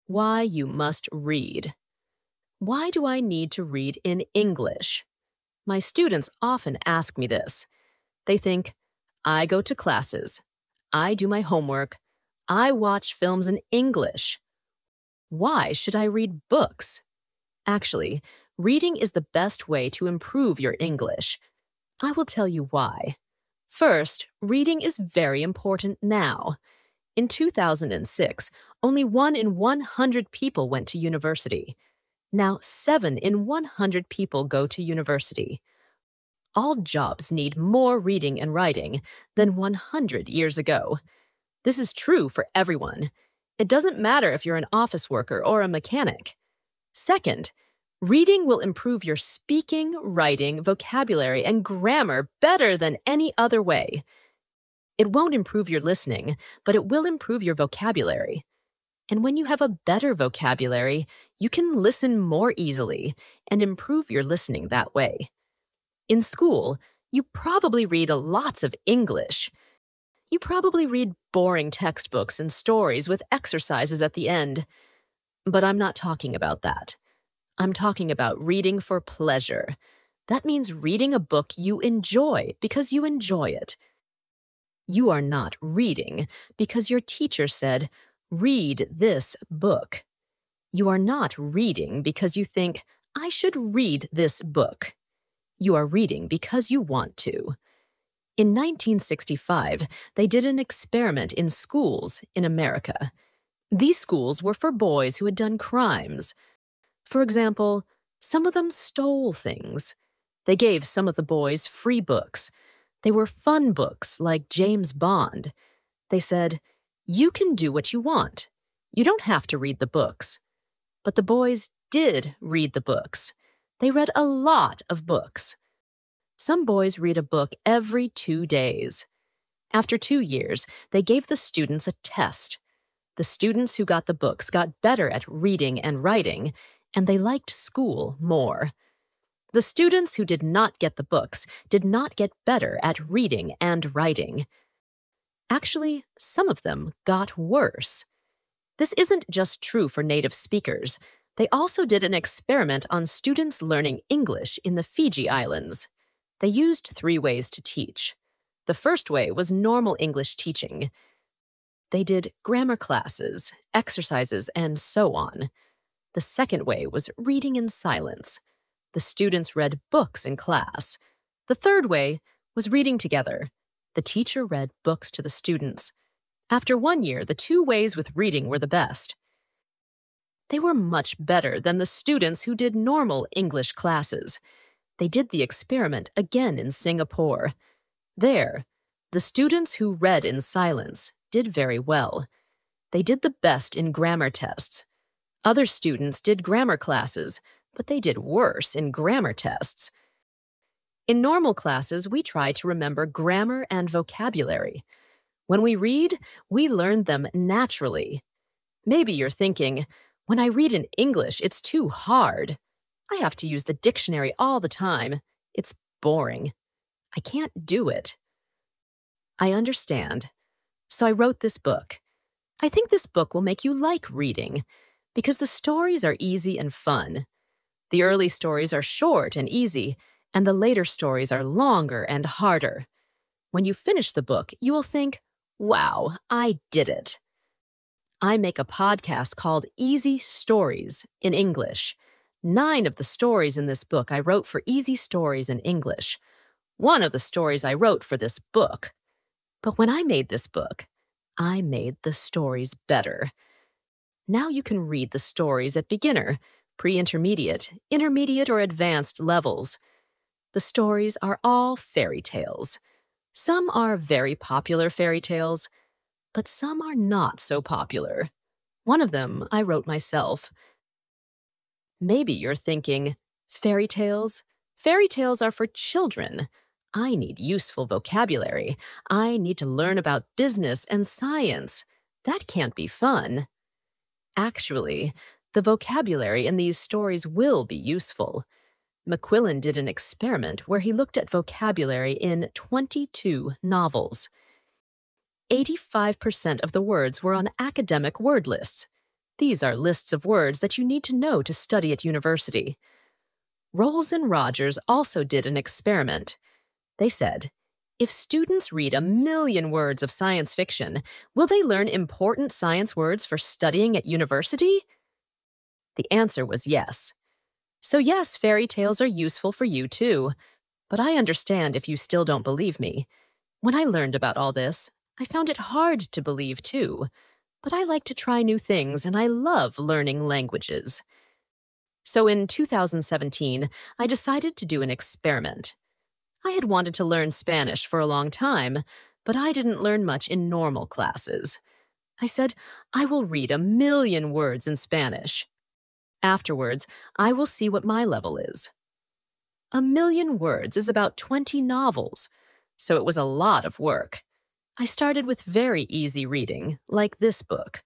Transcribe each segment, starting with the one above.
Why you must read. Why do I need to read in English? My students often ask me this. They think, I go to classes, I do my homework, I watch films in English. Why should I read books? Actually, reading is the best way to improve your English. I will tell you why. First, reading is very important now. In 2006, only 1 in 100 people went to university. Now, 7 in 100 people go to university. All jobs need more reading and writing than 100 years ago. This is true for everyone. It doesn't matter if you're an office worker or a mechanic. Second, reading will improve your speaking, writing, vocabulary, and grammar better than any other way. It won't improve your listening, but it will improve your vocabulary. And when you have a better vocabulary, you can listen more easily and improve your listening that way. In school, you probably read lots of English. You probably read boring textbooks and stories with exercises at the end. But I'm not talking about that. I'm talking about reading for pleasure. That means reading a book you enjoy because you enjoy it. You are not reading because your teacher said, read this book. You are not reading because you think, I should read this book. You are reading because you want to. In 1965, they did an experiment in schools in America. These schools were for boys who had done crimes. For example, some of them stole things. They gave some of the boys free books. They were fun books like James Bond. They said, you can do what you want. You don't have to read the books. But the boys did read the books. They read a lot of books. Some boys read a book every 2 days. After 2 years, they gave the students a test. The students who got the books got better at reading and writing, and they liked school more. The students who did not get the books did not get better at reading and writing. Actually, some of them got worse. This isn't just true for native speakers. They also did an experiment on students learning English in the Fiji Islands. They used 3 ways to teach. The first way was normal English teaching. They did grammar classes, exercises, and so on. The second way was reading in silence. The students read books in class. The third way was reading together. The teacher read books to the students. After 1 year, the 2 ways with reading were the best. They were much better than the students who did normal English classes. They did the experiment again in Singapore. There, the students who read in silence did very well. They did the best in grammar tests. Other students did grammar classes, but they did worse in grammar tests. In normal classes, we try to remember grammar and vocabulary. When we read, we learn them naturally. Maybe you're thinking, when I read in English, it's too hard. I have to use the dictionary all the time. It's boring. I can't do it. I understand. So I wrote this book. I think this book will make you like reading, because the stories are easy and fun. The early stories are short and easy, and the later stories are longer and harder. When you finish the book, you will think, wow, I did it. I make a podcast called Easy Stories in English. 9 of the stories in this book I wrote for Easy Stories in English. 1 of the stories I wrote for this book. But when I made this book, I made the stories better. Now you can read the stories at beginner, pre-intermediate, intermediate, or advanced levels. The stories are all fairy tales. Some are very popular fairy tales, but some are not so popular. One of them I wrote myself. Maybe you're thinking, fairy tales? Fairy tales are for children. I need useful vocabulary. I need to learn about business and science. That can't be fun. Actually, the vocabulary in these stories will be useful. McQuillan did an experiment where he looked at vocabulary in 22 novels. 85% of the words were on academic word lists. These are lists of words that you need to know to study at university. Rolls and Rogers also did an experiment. They said, if students read 1,000,000 words of science fiction, will they learn important science words for studying at university? The answer was yes. So yes, fairy tales are useful for you too. But I understand if you still don't believe me. When I learned about all this, I found it hard to believe too. But I like to try new things and I love learning languages. So in 2017, I decided to do an experiment. I had wanted to learn Spanish for a long time, but I didn't learn much in normal classes. I said, I will read 1,000,000 words in Spanish. Afterwards, I will see what my level is. 1,000,000 words is about 20 novels, so it was a lot of work. I started with very easy reading, like this book.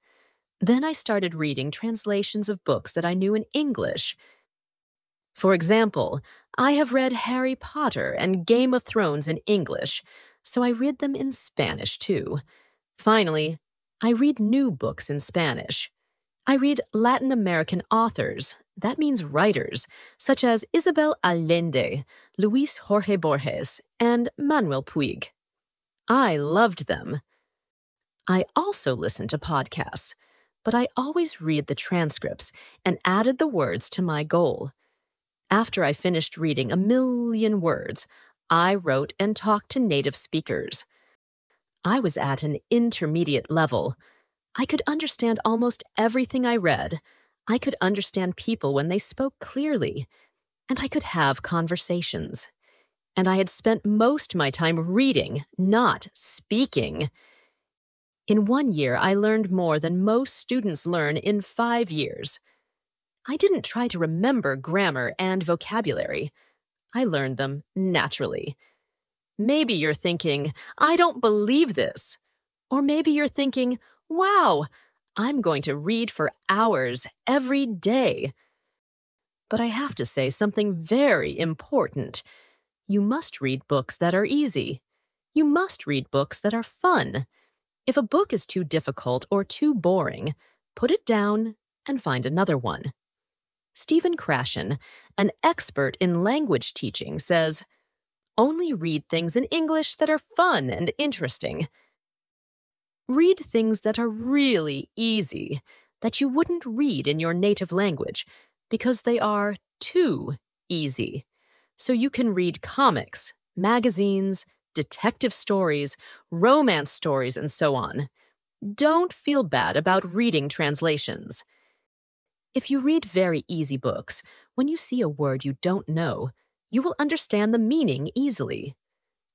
Then I started reading translations of books that I knew in English. For example, I have read Harry Potter and Game of Thrones in English, so I read them in Spanish too. Finally, I read new books in Spanish. I read Latin American authors, that means writers, such as Isabel Allende, Luis Jorge Borges, and Manuel Puig. I loved them. I also listen to podcasts, but I always read the transcripts and added the words to my goal. After I finished reading 1,000,000 words, I wrote and talked to native speakers. I was at an intermediate level. I could understand almost everything I read. I could understand people when they spoke clearly. And I could have conversations. And I had spent most of my time reading, not speaking. In 1 year, I learned more than most students learn in 5 years. I didn't try to remember grammar and vocabulary. I learned them naturally. Maybe you're thinking, I don't believe this. Or maybe you're thinking, wow, I'm going to read for hours every day. But I have to say something very important. You must read books that are easy. You must read books that are fun. If a book is too difficult or too boring, put it down and find another one. Stephen Krashen, an expert in language teaching, says, only read things in English that are fun and interesting. Read things that are really easy, that you wouldn't read in your native language, because they are too easy. So you can read comics, magazines, detective stories, romance stories, and so on. Don't feel bad about reading translations. If you read very easy books, when you see a word you don't know, you will understand the meaning easily.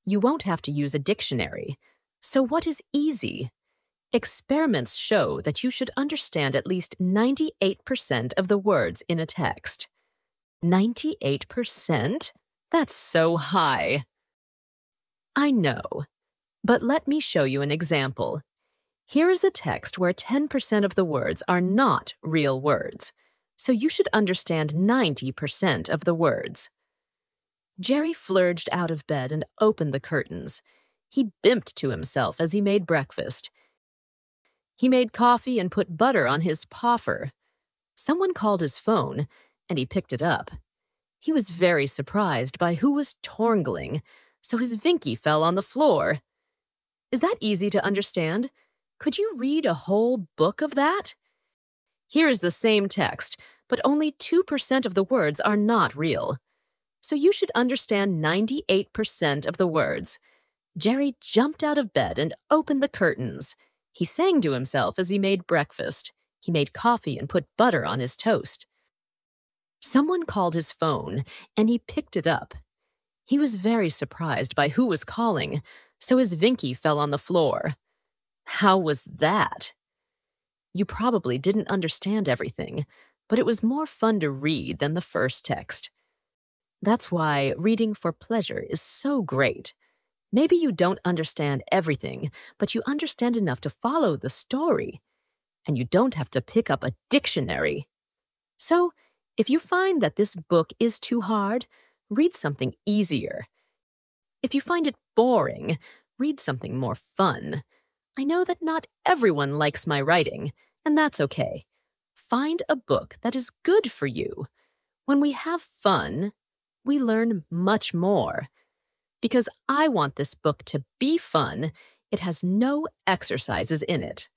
You won't have to use a dictionary. So what is easy? Experiments show that you should understand at least 98% of the words in a text. 98%? That's so high. I know, but let me show you an example. Here is a text where 10% of the words are not real words, so you should understand 90% of the words. Jerry flurged out of bed and opened the curtains. He bimped to himself as he made breakfast. He made coffee and put butter on his poffer. Someone called his phone, and he picked it up. He was very surprised by who was torngling, so his Vinky fell on the floor. Is that easy to understand? Could you read a whole book of that? Here is the same text, but only 2% of the words are not real. So you should understand 98% of the words. Jerry jumped out of bed and opened the curtains. He sang to himself as he made breakfast. He made coffee and put butter on his toast. Someone called his phone, and he picked it up. He was very surprised by who was calling, so his Vinky fell on the floor. How was that? You probably didn't understand everything, but it was more fun to read than the first text. That's why reading for pleasure is so great. Maybe you don't understand everything, but you understand enough to follow the story. And you don't have to pick up a dictionary. So, if you find that this book is too hard, read something easier. If you find it boring, read something more fun. I know that not everyone likes my writing, and that's okay. find a book that is good for you. When we have fun, we learn much more. Because I want this book to be fun, it has no exercises in it.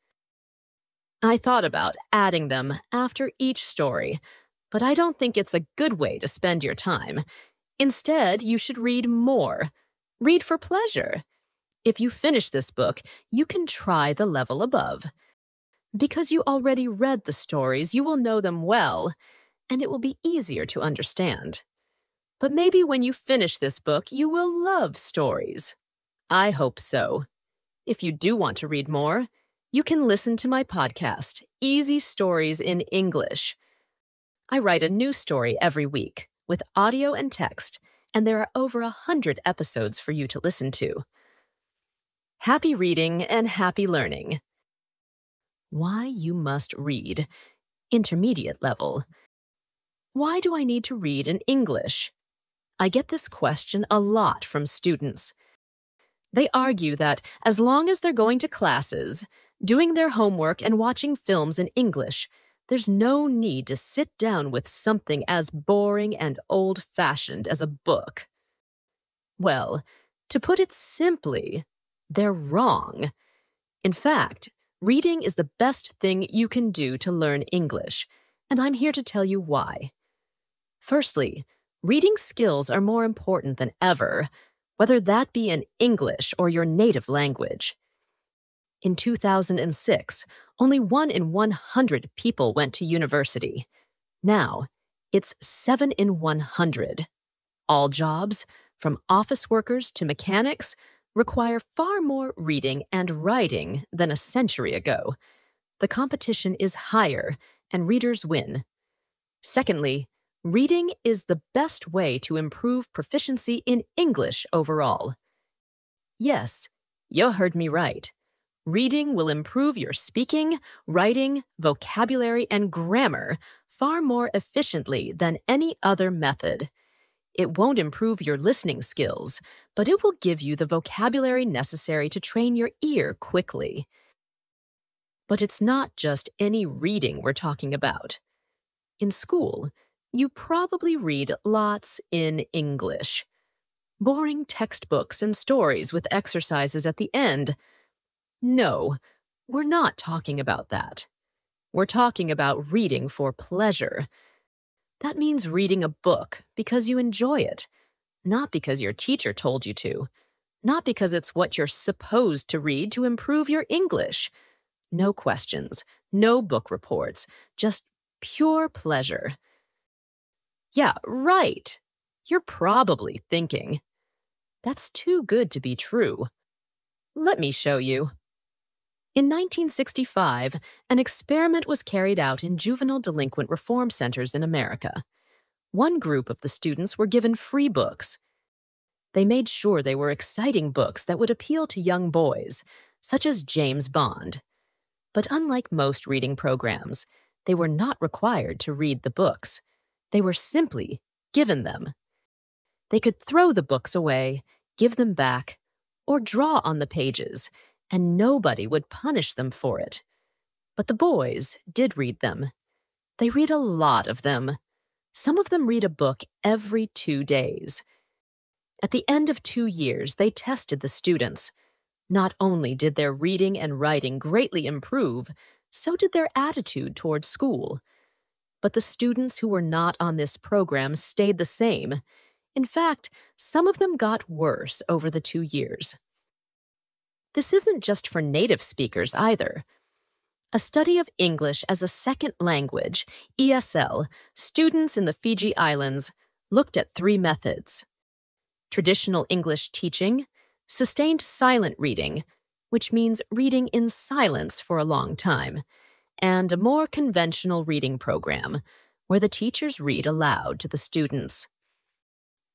I thought about adding them after each story, but I don't think it's a good way to spend your time. Instead, you should read more. Read for pleasure. If you finish this book, you can try the level above. Because you already read the stories, you will know them well, and it will be easier to understand. But maybe when you finish this book, you will love stories. I hope so. If you do want to read more, you can listen to my podcast, Easy Stories in English. I write a new story every week with audio and text, and there are over 100 episodes for you to listen to. Happy reading and happy learning. Why you must read. Intermediate level. Why do I need to read in English? I get this question a lot from students. They argue that as long as they're going to classes, doing their homework and watching films in English, there's no need to sit down with something as boring and old-fashioned as a book. Well, to put it simply, they're wrong. In fact, reading is the best thing you can do to learn English, and I'm here to tell you why. Firstly, reading skills are more important than ever, whether that be in English or your native language. In 2006, only 1 in 100 people went to university. Now, it's 7 in 100. All jobs, from office workers to mechanics, require far more reading and writing than a century ago. The competition is higher, and readers win. Secondly, reading is the best way to improve proficiency in English overall. Yes, you heard me right. Reading will improve your speaking, writing, vocabulary, and grammar far more efficiently than any other method. It won't improve your listening skills, but it will give you the vocabulary necessary to train your ear quickly. But it's not just any reading we're talking about. In school, you probably read lots in English. Boring textbooks and stories with exercises at the end. No, we're not talking about that. We're talking about reading for pleasure. That means reading a book because you enjoy it, not because your teacher told you to, not because it's what you're supposed to read to improve your English. No questions, no book reports, just pure pleasure. Yeah, right. You're probably thinking, that's too good to be true. Let me show you. In 1965, an experiment was carried out in juvenile delinquent reform centers in America. One group of the students were given free books. They made sure they were exciting books that would appeal to young boys, such as James Bond. But unlike most reading programs, they were not required to read the books. They were simply given them. They could throw the books away, give them back, or draw on the pages, and nobody would punish them for it. But the boys did read them. They read a lot of them. Some of them read a book every 2 days. At the end of 2 years, they tested the students. Not only did their reading and writing greatly improve, so did their attitude toward school. But the students who were not on this program stayed the same. In fact, some of them got worse over the 2 years. This isn't just for native speakers either. A study of English as a second language, ESL, students in the Fiji Islands looked at 3 methods: traditional English teaching, sustained silent reading, which means reading in silence for a long time, and a more conventional reading program, where the teachers read aloud to the students.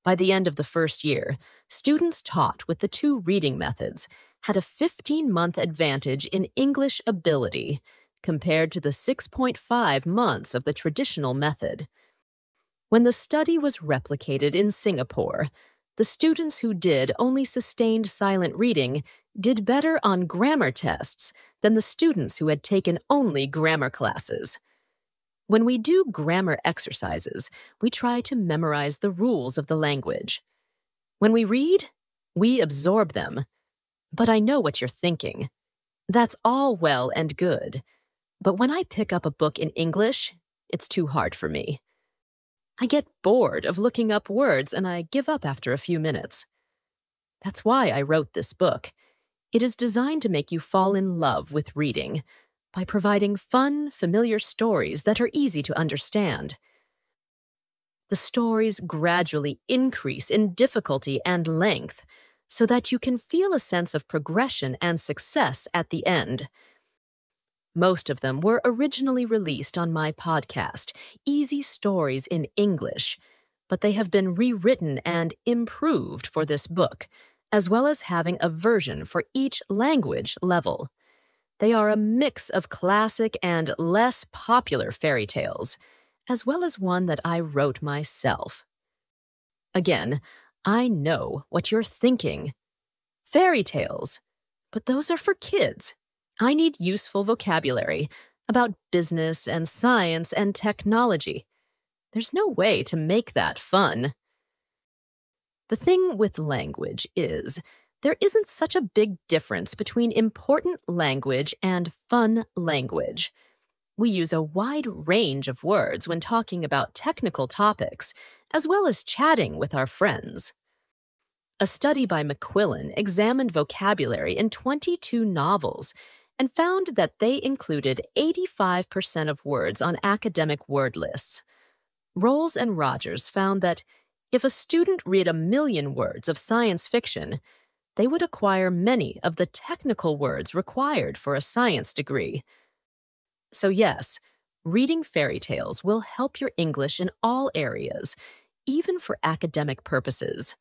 By the end of the first year, students taught with the 2 reading methods had a 15-month advantage in English ability compared to the 6.5 months of the traditional method. When the study was replicated in Singapore, the students who did only sustained silent reading did better on grammar tests than the students who had taken only grammar classes. When we do grammar exercises, we try to memorize the rules of the language. When we read, we absorb them. But I know what you're thinking. That's all well and good. But when I pick up a book in English, it's too hard for me. I get bored of looking up words and I give up after a few minutes. That's why I wrote this book. It is designed to make you fall in love with reading by providing fun, familiar stories that are easy to understand. The stories gradually increase in difficulty and length so that you can feel a sense of progression and success at the end. Most of them were originally released on my podcast, Easy Stories in English, but they have been rewritten and improved for this book, as well as having a version for each language level. They are a mix of classic and less popular fairy tales, as well as one that I wrote myself. Again, I know what you're thinking. Fairy tales, but those are for kids. I need useful vocabulary about business and science and technology. There's no way to make that fun. The thing with language is, there isn't such a big difference between important language and fun language. We use a wide range of words when talking about technical topics, as well as chatting with our friends. A study by McQuillan examined vocabulary in 22 novels and found that they included 85% of words on academic word lists. Rolls and Rogers found that if a student read 1 million words of science fiction, they would acquire many of the technical words required for a science degree. So yes, reading fairy tales will help your English in all areas, even for academic purposes.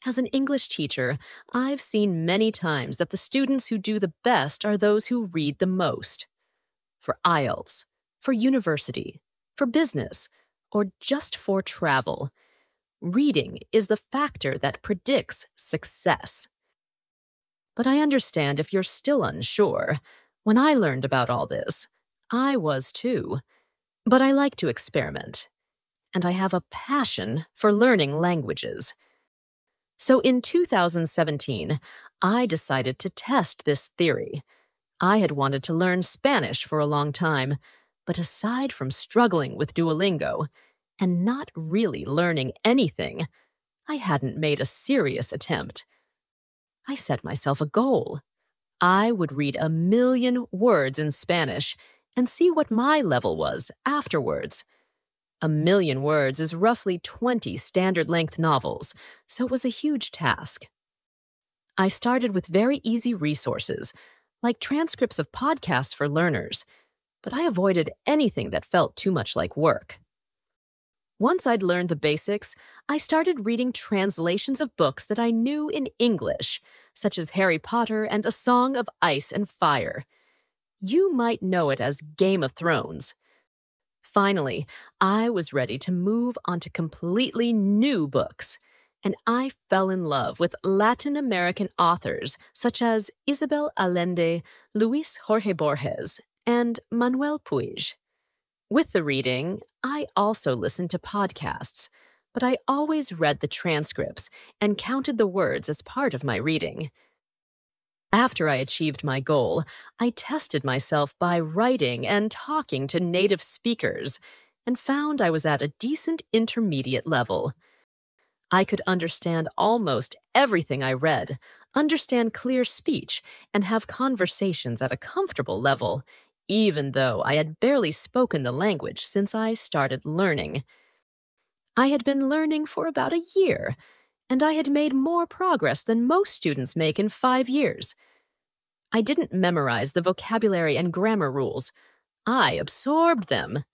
As an English teacher, I've seen many times that the students who do the best are those who read the most. For IELTS, for university, for business, or just for travel, reading is the factor that predicts success. But I understand if you're still unsure. When I learned about all this, I was too. But I like to experiment, and I have a passion for learning languages. So in 2017, I decided to test this theory. I had wanted to learn Spanish for a long time, but aside from struggling with Duolingo and not really learning anything, I hadn't made a serious attempt. I set myself a goal. I would read 1 million words in Spanish and see what my level was afterwards. 1 million words is roughly 20 standard-length novels, so it was a huge task. I started with very easy resources, like transcripts of podcasts for learners, but I avoided anything that felt too much like work. Once I'd learned the basics, I started reading translations of books that I knew in English, such as Harry Potter and A Song of Ice and Fire. You might know it as Game of Thrones. Finally, I was ready to move on to completely new books, and I fell in love with Latin American authors such as Isabel Allende, Luis Jorge Borges, and Manuel Puig. With the reading, I also listened to podcasts, but I always read the transcripts and counted the words as part of my reading. After I achieved my goal, I tested myself by writing and talking to native speakers and found I was at a decent intermediate level. I could understand almost everything I read, understand clear speech, and have conversations at a comfortable level, even though I had barely spoken the language since I started learning. I had been learning for about a year, and I had made more progress than most students make in 5 years. I didn't memorize the vocabulary and grammar rules. I absorbed them.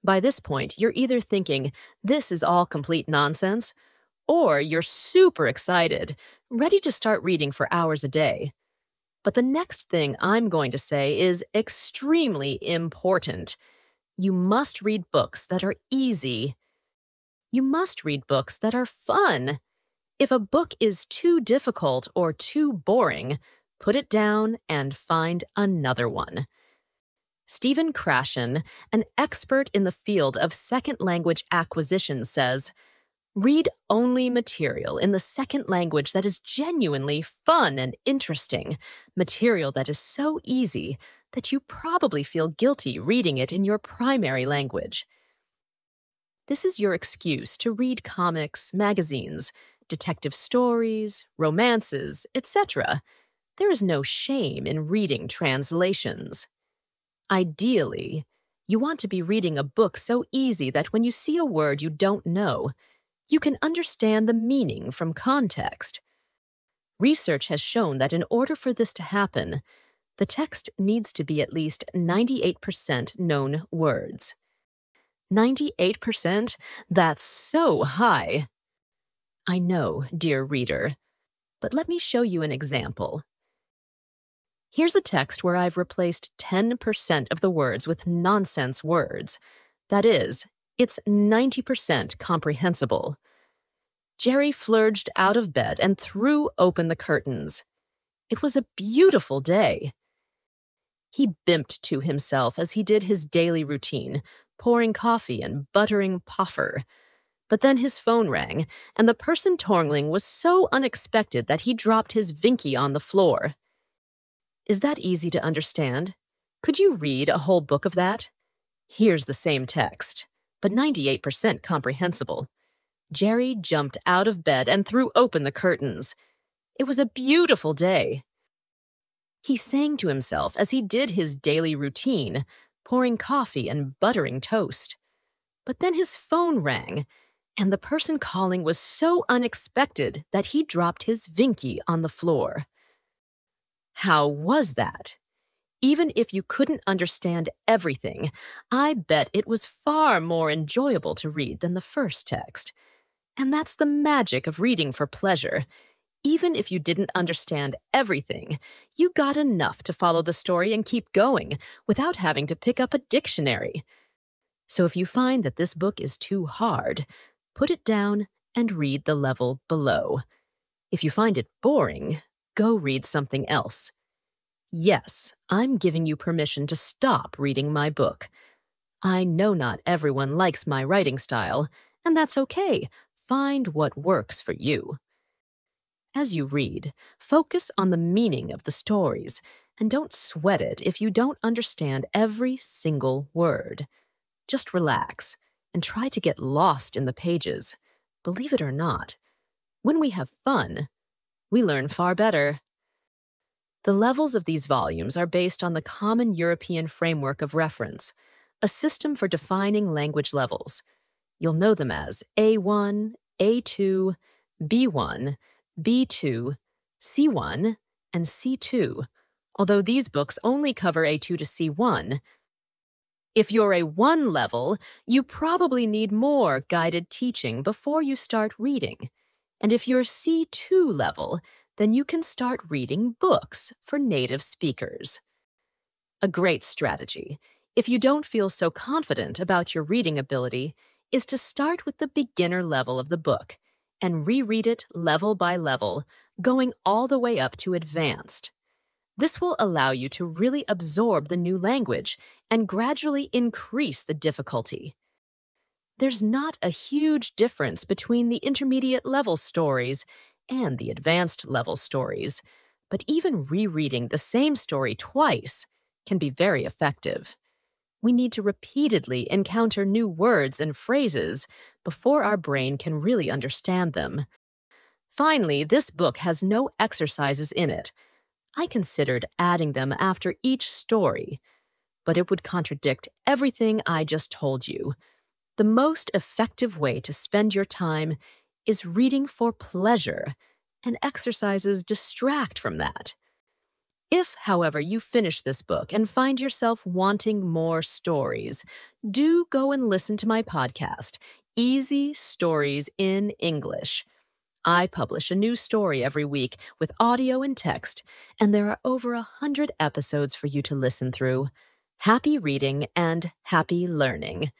By this point, you're either thinking, this is all complete nonsense, or you're super excited, ready to start reading for hours a day. But the next thing I'm going to say is extremely important. You must read books that are easy. You must read books that are fun. If a book is too difficult or too boring, put it down and find another one. Stephen Krashen, an expert in the field of second language acquisition, says, read only material in the second language that is genuinely fun and interesting, material that is so easy that you probably feel guilty reading it in your primary language. This is your excuse to read comics, magazines, detective stories, romances, etc. There is no shame in reading translations. Ideally, you want to be reading a book so easy that when you see a word you don't know, you can understand the meaning from context. Research has shown that in order for this to happen, the text needs to be at least 98% known words. 98%? That's so high. I know, dear reader, but let me show you an example. Here's a text where I've replaced 10% of the words with nonsense words. That is, it's 90% comprehensible. Jerry flurged out of bed and threw open the curtains. It was a beautiful day. He bimped to himself as he did his daily routine, pouring coffee and buttering Poffer. But then his phone rang, and the person Torngling was so unexpected that he dropped his Vinky on the floor. Is that easy to understand? Could you read a whole book of that? Here's the same text, but 98% comprehensible. Jerry jumped out of bed and threw open the curtains. It was a beautiful day. He sang to himself as he did his daily routine, pouring coffee and buttering toast. But then his phone rang, and the person calling was so unexpected that he dropped his Vinky on the floor. How was that? Even if you couldn't understand everything, I bet it was far more enjoyable to read than the first text. And that's the magic of reading for pleasure. Even if you didn't understand everything, you got enough to follow the story and keep going without having to pick up a dictionary. So if you find that this book is too hard, put it down and read the level below. If you find it boring, go read something else. Yes, I'm giving you permission to stop reading my book. I know not everyone likes my writing style, and that's okay. Find what works for you. As you read, focus on the meaning of the stories, and don't sweat it if you don't understand every single word. Just relax and try to get lost in the pages. Believe it or not, when we have fun, we learn far better. The levels of these volumes are based on the Common European Framework of Reference, a system for defining language levels. You'll know them as A1, A2, B1, B2, C1, and C2, although these books only cover A2 to C1. If you're a 1 level, you probably need more guided teaching before you start reading. And if you're C2 level, then you can start reading books for native speakers. A great strategy, if you don't feel so confident about your reading ability, is to start with the beginner level of the book and reread it level by level, going all the way up to advanced. This will allow you to really absorb the new language and gradually increase the difficulty. There's not a huge difference between the intermediate level stories and the advanced level stories, but even rereading the same story twice can be very effective. We need to repeatedly encounter new words and phrases before our brain can really understand them. Finally, this book has no exercises in it. I considered adding them after each story, but it would contradict everything I just told you. The most effective way to spend your time is reading for pleasure, and exercises distract from that. If, however, you finish this book and find yourself wanting more stories, do go and listen to my podcast, Easy Stories in English. I publish a new story every week with audio and text, and there are over 100 episodes for you to listen through. Happy reading and happy learning.